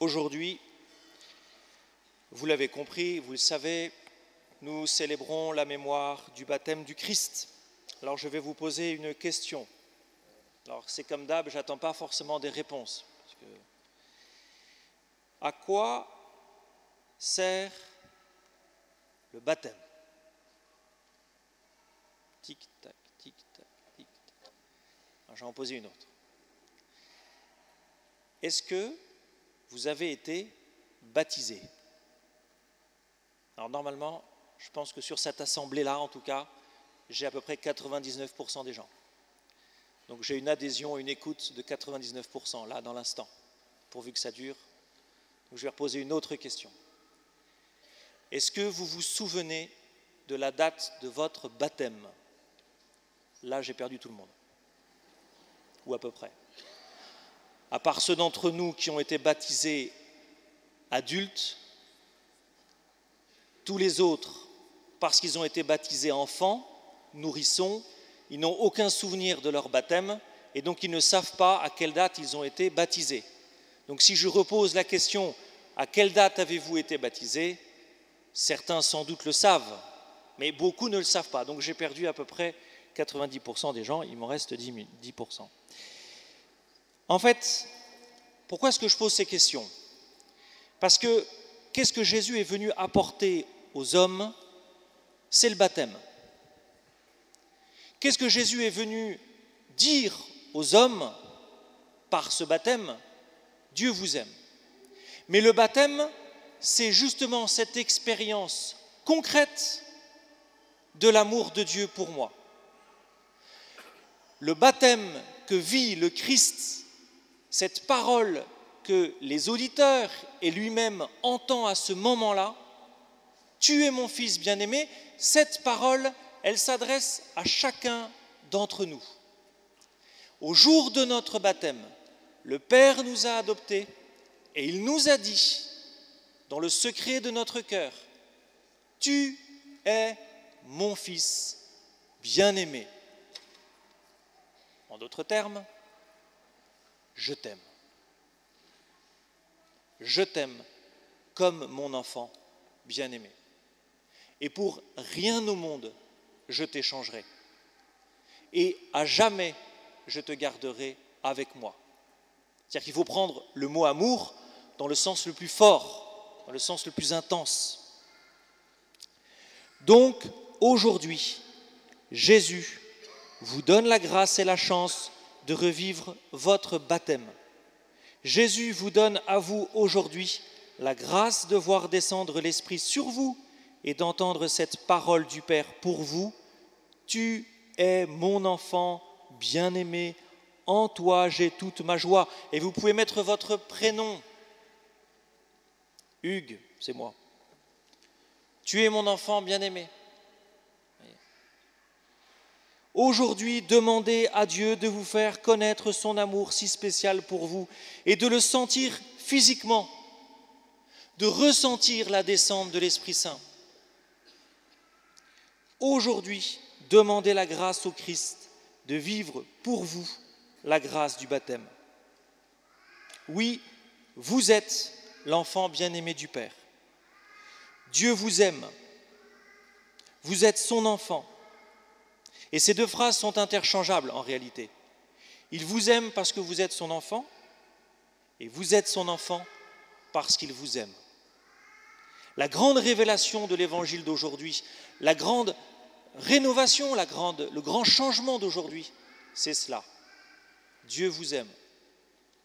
Aujourd'hui, vous l'avez compris, vous le savez, nous célébrons la mémoire du baptême du Christ. Alors je vais vous poser une question. Alors c'est comme d'hab, je n'attends pas forcément des réponses. À quoi sert le baptême? Tic-tac, tic-tac, tic-tac. Alors je vais en poser une autre. Est-ce que vous avez été baptisé? Alors normalement, je pense que sur cette assemblée-là, en tout cas, j'ai à peu près 99% des gens. Donc j'ai une adhésion, une écoute de 99% là, dans l'instant, pourvu que ça dure. Donc je vais reposer une autre question. Est-ce que vous vous souvenez de la date de votre baptême? Là, j'ai perdu tout le monde, ou à peu près. À part ceux d'entre nous qui ont été baptisés adultes, tous les autres, parce qu'ils ont été baptisés enfants, nourrissons, ils n'ont aucun souvenir de leur baptême et donc ils ne savent pas à quelle date ils ont été baptisés. Donc si je repose la question « à quelle date avez-vous été baptisés ?», certains sans doute le savent, mais beaucoup ne le savent pas. Donc j'ai perdu à peu près 90% des gens, il m'en reste 10%. En fait, pourquoi est-ce que je pose ces questions? Parce que qu'est-ce que Jésus est venu apporter aux hommes? C'est le baptême. Qu'est-ce que Jésus est venu dire aux hommes par ce baptême? Dieu vous aime. Mais le baptême, c'est justement cette expérience concrète de l'amour de Dieu pour moi. Le baptême que vit le Christ, cette parole que les auditeurs et lui-même entend à ce moment-là, « Tu es mon fils bien-aimé », cette parole, elle s'adresse à chacun d'entre nous. Au jour de notre baptême, le Père nous a adoptés et il nous a dit, dans le secret de notre cœur, « Tu es mon fils bien-aimé ». En d'autres termes, je t'aime. Je t'aime comme mon enfant bien-aimé. Et pour rien au monde, je t'échangerai. Et à jamais, je te garderai avec moi. C'est-à-dire qu'il faut prendre le mot amour dans le sens le plus fort, dans le sens le plus intense. Donc, aujourd'hui, Jésus vous donne la grâce et la chance de revivre votre baptême. Jésus vous donne à vous aujourd'hui la grâce de voir descendre l'Esprit sur vous et d'entendre cette parole du Père pour vous. Tu es mon enfant bien-aimé, en toi j'ai toute ma joie. Et vous pouvez mettre votre prénom. Hugues, c'est moi. Tu es mon enfant bien-aimé. Aujourd'hui, demandez à Dieu de vous faire connaître son amour si spécial pour vous et de le sentir physiquement, de ressentir la descente de l'Esprit Saint. Aujourd'hui, demandez la grâce au Christ de vivre pour vous la grâce du baptême. Oui, vous êtes l'enfant bien-aimé du Père. Dieu vous aime. Vous êtes son enfant. Et ces deux phrases sont interchangeables en réalité. Il vous aime parce que vous êtes son enfant, et vous êtes son enfant parce qu'il vous aime. La grande révélation de l'évangile d'aujourd'hui, la grande rénovation, le grand changement d'aujourd'hui, c'est cela. Dieu vous aime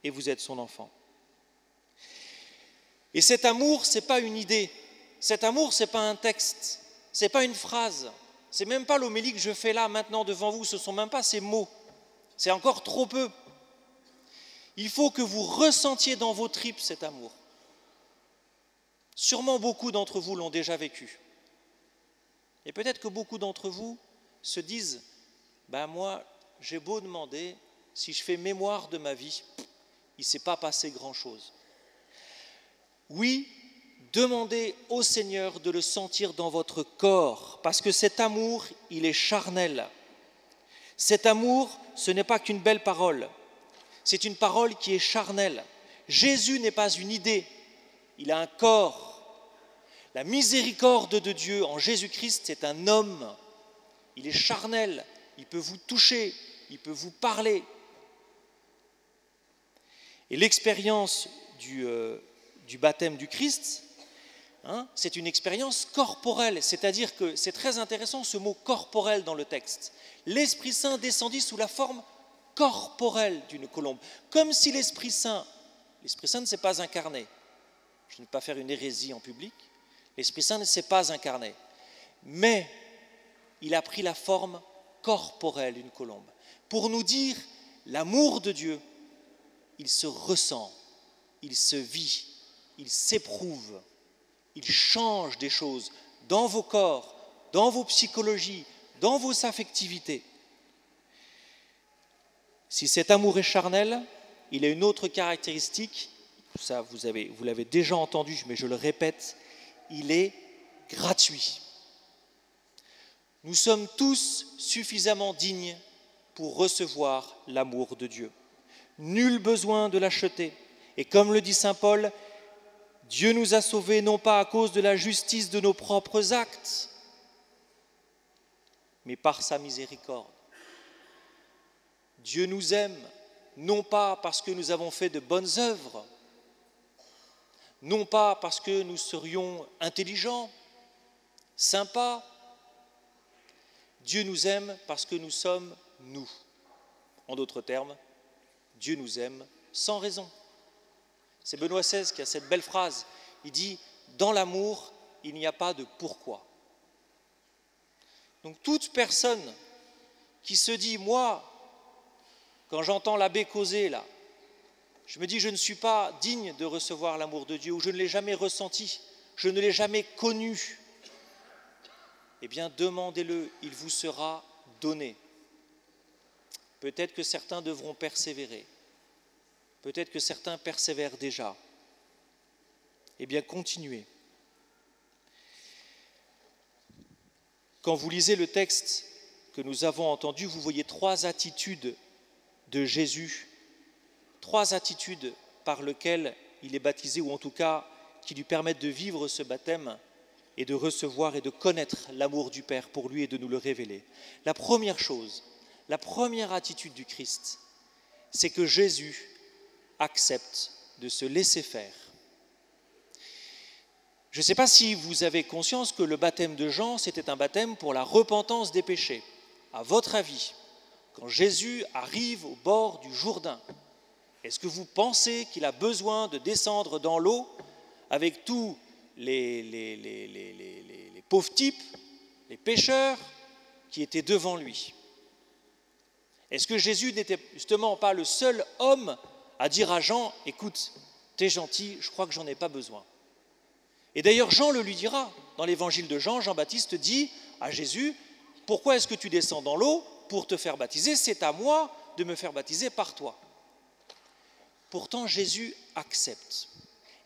et vous êtes son enfant. Et cet amour, ce n'est pas une idée, cet amour, ce n'est pas un texte, ce n'est pas une phrase. Ce n'est même pas l'homélie que je fais là, maintenant, devant vous. Ce ne sont même pas ces mots. C'est encore trop peu. Il faut que vous ressentiez dans vos tripes cet amour. Sûrement beaucoup d'entre vous l'ont déjà vécu. Et peut-être que beaucoup d'entre vous se disent « Ben moi, j'ai beau demander, si je fais mémoire de ma vie, il ne s'est pas passé grand-chose. » Oui, demandez au Seigneur de le sentir dans votre corps, parce que cet amour, il est charnel. Cet amour, ce n'est pas qu'une belle parole, c'est une parole qui est charnelle. Jésus n'est pas une idée, il a un corps. La miséricorde de Dieu en Jésus-Christ, c'est un homme. Il est charnel, il peut vous toucher, il peut vous parler. Et l'expérience du baptême du Christ, c'est une expérience corporelle, c'est-à-dire que c'est très intéressant ce mot corporel dans le texte. L'Esprit Saint descendit sous la forme corporelle d'une colombe, comme si l'Esprit Saint ne s'est pas incarné. Je ne vais pas faire une hérésie en public, l'Esprit Saint ne s'est pas incarné, mais il a pris la forme corporelle d'une colombe, pour nous dire l'amour de Dieu, il se ressent, il se vit, il s'éprouve, il change des choses dans vos corps, dans vos psychologies, dans vos affectivités. Si cet amour est charnel, il a une autre caractéristique, ça vous l'avez déjà entendu, mais je le répète, il est gratuit. Nous sommes tous suffisamment dignes pour recevoir l'amour de Dieu. Nul besoin de l'acheter. Et comme le dit saint Paul, Dieu nous a sauvés non pas à cause de la justice de nos propres actes, mais par sa miséricorde. Dieu nous aime non pas parce que nous avons fait de bonnes œuvres, non pas parce que nous serions intelligents, sympas. Dieu nous aime parce que nous sommes nous. En d'autres termes, Dieu nous aime sans raison. C'est Benoît XVI qui a cette belle phrase. Il dit « Dans l'amour, il n'y a pas de pourquoi ». Donc toute personne qui se dit « Moi, quand j'entends l'abbé causer là, je me dis je ne suis pas digne de recevoir l'amour de Dieu ou je ne l'ai jamais ressenti, je ne l'ai jamais connu », eh bien demandez-le, il vous sera donné. Peut-être que certains devront persévérer. Peut-être que certains persévèrent déjà. Eh bien, continuez. Quand vous lisez le texte que nous avons entendu, vous voyez 3 attitudes de Jésus, 3 attitudes par lesquelles il est baptisé, ou en tout cas qui lui permettent de vivre ce baptême et de recevoir et de connaître l'amour du Père pour lui et de nous le révéler. La première chose, la première attitude du Christ, c'est que Jésus accepte de se laisser faire. Je ne sais pas si vous avez conscience que le baptême de Jean, c'était un baptême pour la repentance des péchés. À votre avis, quand Jésus arrive au bord du Jourdain, est-ce que vous pensez qu'il a besoin de descendre dans l'eau avec tous les pauvres types, les pécheurs qui étaient devant lui? Est-ce que Jésus n'était justement pas le seul homme à dire à Jean, écoute, t'es gentil, je crois que j'en ai pas besoin. Et d'ailleurs, Jean le lui dira. Dans l'évangile de Jean, Jean-Baptiste dit à Jésus, pourquoi est-ce que tu descends dans l'eau pour te faire baptiser? C'est à moi de me faire baptiser par toi. Pourtant, Jésus accepte.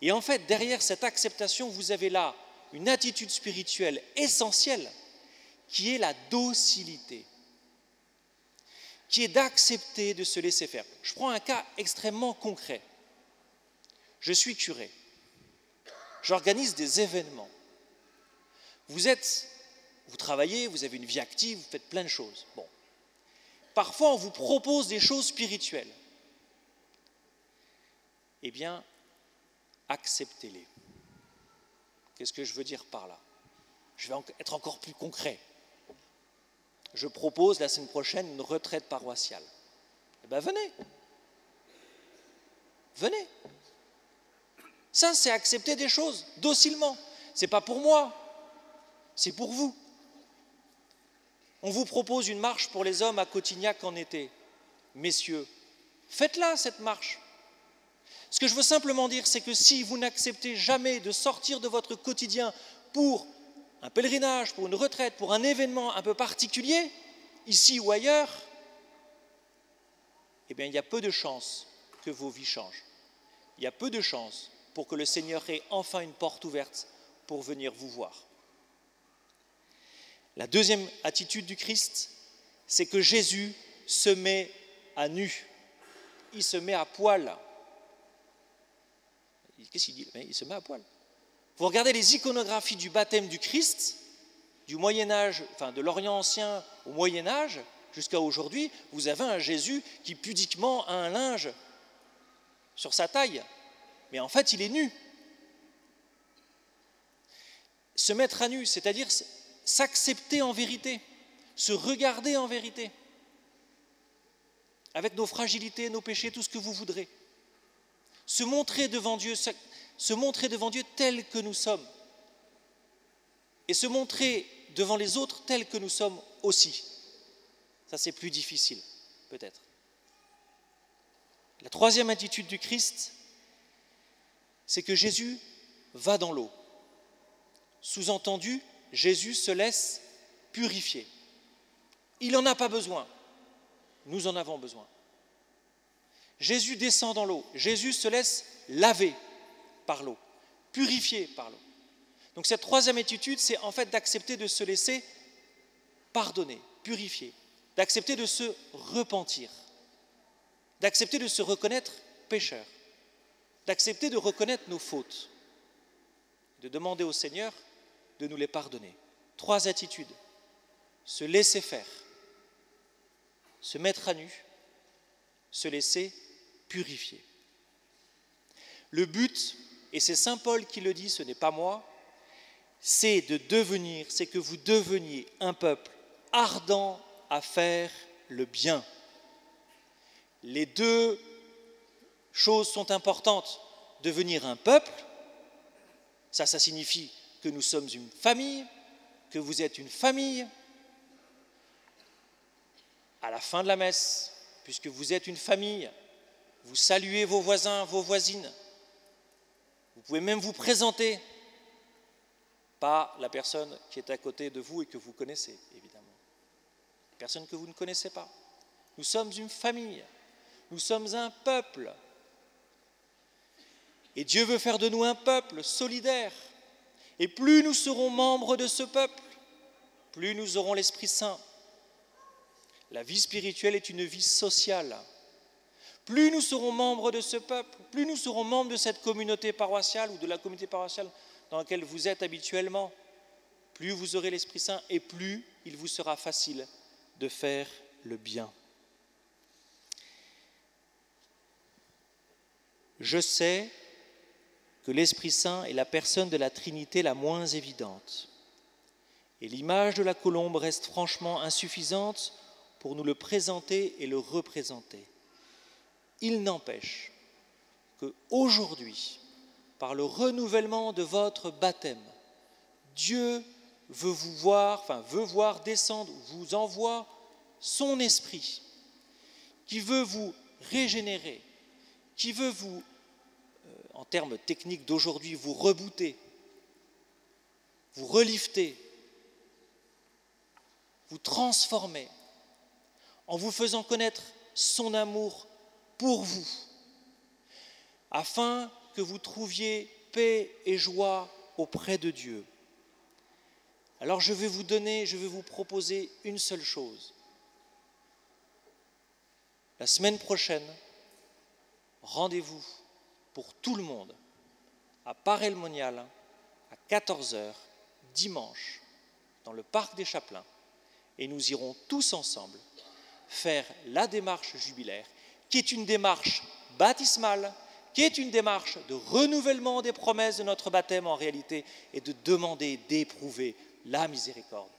Et en fait, derrière cette acceptation, vous avez là une attitude spirituelle essentielle qui est la docilité, qui est d'accepter de se laisser faire. Je prends un cas extrêmement concret. Je suis curé. J'organise des événements. Vous travaillez, vous avez une vie active, vous faites plein de choses. Bon. Parfois, on vous propose des choses spirituelles. Eh bien, acceptez-les. Qu'est-ce que je veux dire par là? Je vais être encore plus concret. Je propose la semaine prochaine une retraite paroissiale. Eh bien, venez. Venez. Ça, c'est accepter des choses docilement. Ce n'est pas pour moi, c'est pour vous. On vous propose une marche pour les hommes à Cotignac en été. Messieurs, faites-la cette marche. Ce que je veux simplement dire, c'est que si vous n'acceptez jamais de sortir de votre quotidien pour un pèlerinage, pour une retraite, pour un événement un peu particulier, ici ou ailleurs, eh bien, il y a peu de chances que vos vies changent. Il y a peu de chances pour que le Seigneur ait enfin une porte ouverte pour venir vous voir. La deuxième attitude du Christ, c'est que Jésus se met à nu. Il se met à poil. Qu'est-ce qu'il dit? Mais il se met à poil. Vous regardez les iconographies du baptême du Christ, du Moyen-Âge, enfin de l'Orient ancien au Moyen-Âge, jusqu'à aujourd'hui, vous avez un Jésus qui pudiquement a un linge sur sa taille, mais en fait il est nu. Se mettre à nu, c'est-à-dire s'accepter en vérité, se regarder en vérité, avec nos fragilités, nos péchés, tout ce que vous voudrez. Se montrer devant Dieu tel que nous sommes, et se montrer devant les autres tels que nous sommes aussi. Ça, c'est plus difficile, peut-être. La troisième attitude du Christ, c'est que Jésus va dans l'eau. Sous-entendu, Jésus se laisse purifier. Il n'en a pas besoin. Nous en avons besoin. Jésus descend dans l'eau. Jésus se laisse laver par l'eau, purifier par l'eau. Donc cette troisième attitude, c'est en fait d'accepter de se laisser pardonner, purifier, d'accepter de se repentir, d'accepter de se reconnaître pécheur, d'accepter de reconnaître nos fautes, de demander au Seigneur de nous les pardonner. Trois attitudes: se laisser faire, se mettre à nu, se laisser purifier. Le but, et c'est saint Paul qui le dit, ce n'est pas moi, c'est que vous deveniez un peuple ardent à faire le bien. Les deux choses sont importantes. Devenir un peuple, ça signifie que nous sommes une famille, que vous êtes une famille. À la fin de la messe, puisque vous êtes une famille, vous saluez vos voisins, vos voisines. Vous pouvez même vous présenter, pas la personne qui est à côté de vous et que vous connaissez, évidemment. Personne que vous ne connaissez pas. Nous sommes une famille, nous sommes un peuple. Et Dieu veut faire de nous un peuple solidaire. Et plus nous serons membres de ce peuple, plus nous aurons l'Esprit Saint. La vie spirituelle est une vie sociale. Plus nous serons membres de ce peuple, plus nous serons membres de cette communauté paroissiale ou de la communauté paroissiale dans laquelle vous êtes habituellement, plus vous aurez l'Esprit Saint et plus il vous sera facile de faire le bien. Je sais que l'Esprit Saint est la personne de la Trinité la moins évidente. Et l'image de la colombe reste franchement insuffisante pour nous le présenter et le représenter. Il n'empêche qu'aujourd'hui, par le renouvellement de votre baptême, Dieu veut voir descendre, vous envoie son esprit, qui veut vous régénérer, qui veut vous, en termes techniques d'aujourd'hui, vous rebooter, vous relifter, vous transformer, en vous faisant connaître son amour pour vous, afin que vous trouviez paix et joie auprès de Dieu. Alors je vais vous proposer une seule chose. La semaine prochaine, rendez-vous pour tout le monde à Paray-le-Monial à 14h, dimanche, dans le parc des Chapelains. Et nous irons tous ensemble faire la démarche jubilaire, qui est une démarche baptismale, qui est une démarche de renouvellement des promesses de notre baptême en réalité, et de demander, d'éprouver la miséricorde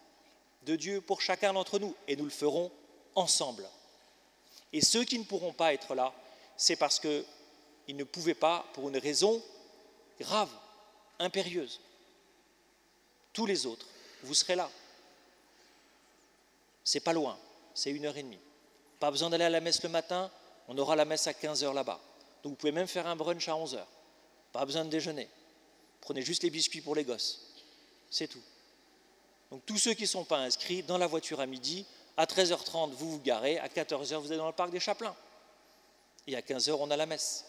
de Dieu pour chacun d'entre nous. Et nous le ferons ensemble. Et ceux qui ne pourront pas être là, c'est parce qu'ils ne pouvaient pas pour une raison grave, impérieuse. Tous les autres, vous serez là. C'est pas loin, c'est 1h30. Pas besoin d'aller à la messe le matin, on aura la messe à 15h là-bas. Donc vous pouvez même faire un brunch à 11h. Pas besoin de déjeuner. Prenez juste les biscuits pour les gosses. C'est tout. Donc tous ceux qui ne sont pas inscrits, dans la voiture à midi, à 13h30, vous vous garez, à 14h, vous êtes dans le parc des Chapelains. Et à 15h, on a la messe.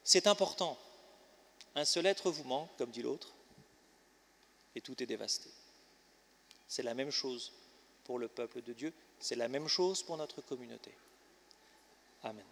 C'est important. Un seul être vous manque, comme dit l'autre, et tout est dévasté. C'est la même chose pour le peuple de Dieu, c'est la même chose pour notre communauté. Amen.